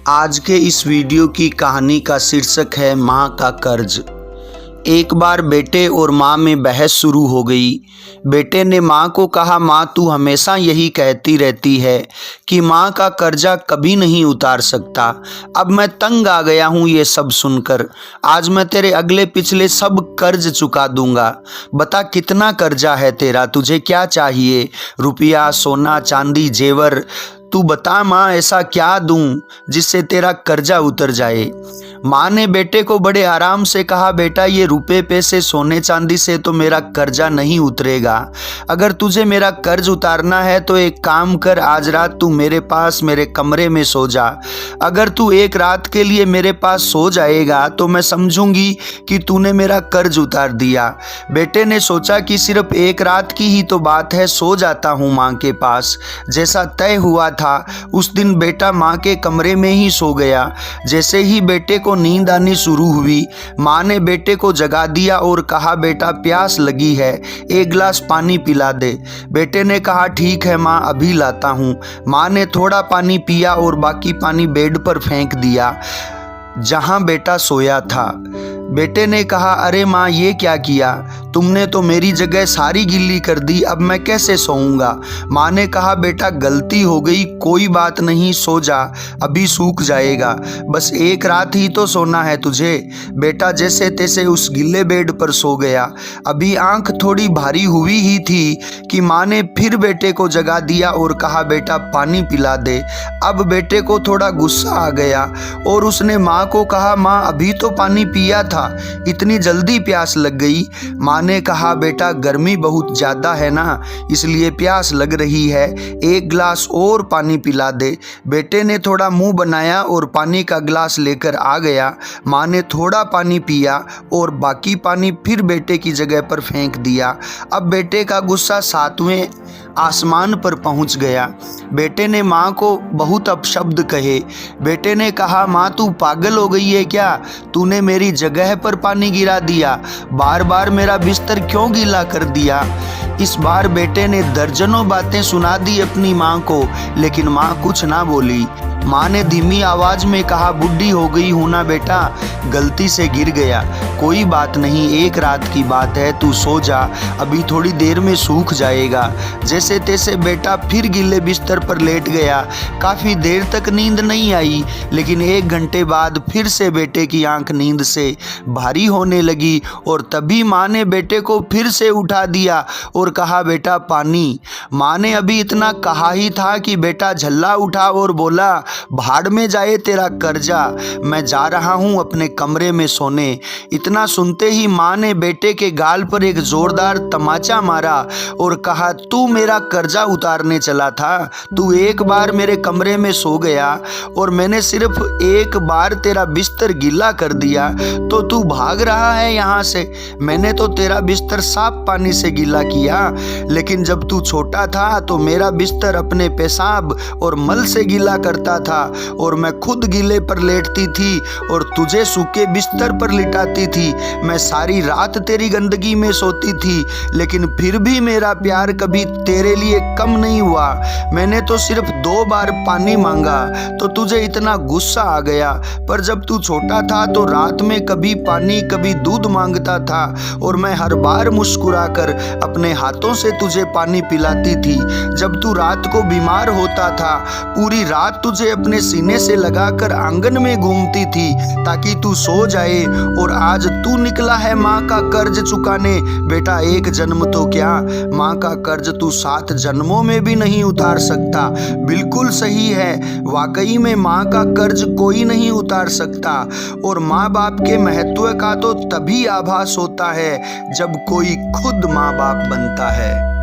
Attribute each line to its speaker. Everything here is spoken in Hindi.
Speaker 1: आज के इस वीडियो की कहानी का शीर्षक है माँ का कर्ज। एक बार बेटे और माँ में बहस शुरू हो गई। बेटे ने माँ को कहा, माँ तू हमेशा यही कहती रहती है कि माँ का कर्जा कभी नहीं उतार सकता। अब मैं तंग आ गया हूँ ये सब सुनकर। आज मैं तेरे अगले पिछले सब कर्ज चुका दूंगा। बता कितना कर्जा है तेरा, तुझे क्या चाहिए? रुपया, सोना, चांदी, जेवर? तू बता माँ, ऐसा क्या दूं जिससे तेरा कर्जा उतर जाए? माँ ने बेटे को बड़े आराम से कहा, बेटा ये रुपए पैसे सोने चांदी से तो मेरा कर्जा नहीं उतरेगा। अगर तुझे मेरा कर्ज उतारना है तो एक काम कर, आज रात तू मेरे पास मेरे कमरे में सो जा। अगर तू एक रात के लिए मेरे पास सो जाएगा तो मैं समझूंगी कि तूने मेरा कर्ज उतार दिया। बेटे ने सोचा कि सिर्फ एक रात की ही तो बात है, सो जाता हूँ माँ के पास। जैसा तय हुआ था उस दिन बेटा माँ के कमरे में ही सो गया। जैसे ही बेटे को नींद आनी शुरू हुई, माँ ने बेटे को जगा दिया और कहा, बेटा प्यास लगी है, एक गिलास पानी पिला दे। बेटे ने कहा, ठीक है माँ, अभी लाता हूँ। माँ ने थोड़ा पानी पिया और बाकी पानी बेड पर फेंक दिया जहाँ बेटा सोया था। बेटे ने कहा, अरे माँ ये क्या किया? तुमने तो मेरी जगह सारी गिल्ली कर दी, अब मैं कैसे सोऊंगा? माँ ने कहा, बेटा गलती हो गई, कोई बात नहीं, सो जा, अभी सूख जाएगा। बस एक रात ही तो सोना है तुझे। बेटा जैसे तैसे उस गिल्ले बेड पर सो गया। अभी आंख थोड़ी भारी हुई ही थी कि माँ ने फिर बेटे को जगा दिया और कहा, बेटा पानी पिला दे। अब बेटे को थोड़ा गुस्सा आ गया और उसने माँ को कहा, माँ अभी तो पानी पिया था, इतनी जल्दी प्यास लग गई? माँ ने कहा, बेटा गर्मी बहुत ज़्यादा है ना, इसलिए प्यास लग रही है, एक गिलास और पानी पिला दे। बेटे ने थोड़ा मुंह बनाया और पानी का गिलास लेकर आ गया। माँ ने थोड़ा पानी पिया और बाकी पानी फिर बेटे की जगह पर फेंक दिया। अब बेटे का गुस्सा 7वें आसमान पर पहुंच गया। बेटे ने माँ को बहुत अपशब्द कहे। बेटे ने कहा, माँ तू पागल हो गई है क्या? तूने मेरी जगह पर पानी गिरा दिया, बार बार मेरा बिस्तर क्यों गीला कर दिया? इस बार बेटे ने दर्जनों बातें सुना दी अपनी माँ को, लेकिन माँ कुछ ना बोली। माँ ने धीमी आवाज में कहा, बुढ़ी हो गई हूं ना बेटा, गलती से गिर गया, कोई बात नहीं, एक रात की बात है, तू सो जा, अभी थोड़ी देर में सूख जाएगा। जैसे तैसे बेटा फिर गीले बिस्तर पर लेट गया। काफ़ी देर तक नींद नहीं आई, लेकिन 1 घंटे बाद फिर से बेटे की आंख नींद से भारी होने लगी और तभी माँ ने बेटे को फिर से उठा दिया और कहा, बेटा पानी। माँ ने अभी इतना कहा ही था कि बेटा झल्ला उठा और बोला, भाड़ में जाए तेरा कर्जा, मैं जा रहा हूँ अपने कमरे में सोने। इतना सुनते ही माँ ने बेटे के गाल पर एक जोरदार तमाचा मारा और कहा, तू मेरा कर्जा उतारने चला था, तू एक बार मेरे कमरे में सो गया और मैंने सिर्फ एक बार तेरा बिस्तर गीला कर दिया तो तू भाग रहा है यहाँ से। मैंने तो तेरा बिस्तर साफ पानी से गीला किया, लेकिन जब तू छोटा था तो मेरा बिस्तर अपने पेशाब और मल से गीला करता था और मैं खुद गीले पर लेटती थी और तुझे सूखे बिस्तर पर लिटाती थी। मैं सारी रात तेरी गंदगी में सोती थी, लेकिन फिर भी मेरा प्यार कभी तेरे लिए कम नहीं हुआ। मैंने तो सिर्फ 2 बार पानी मांगा तो तुझे इतना गुस्सा आ गया, पर जब तू छोटा था तो रात में कभी पानी कभी दूध मांगता था और मैं हर बार मुस्कुराकर अपने हाथों से तुझे पानी पिलाती थी। जब तू रात को बीमार होता था, पूरी रात तुझे अपने सीने से लगाकर आंगन में घूमती थी ताकि तू सो जाए, और आज तू निकला है माँ का कर्ज चुकाने। बेटा एक जन्म तो क्या, माँ का कर्ज तू 7 जन्मों में भी नहीं उतार सकता। बिल्कुल सही है, वाकई में माँ का कर्ज कोई नहीं उतार सकता, और माँ बाप के महत्व का तो तभी आभास होता है जब कोई खुद माँ बाप बनता है।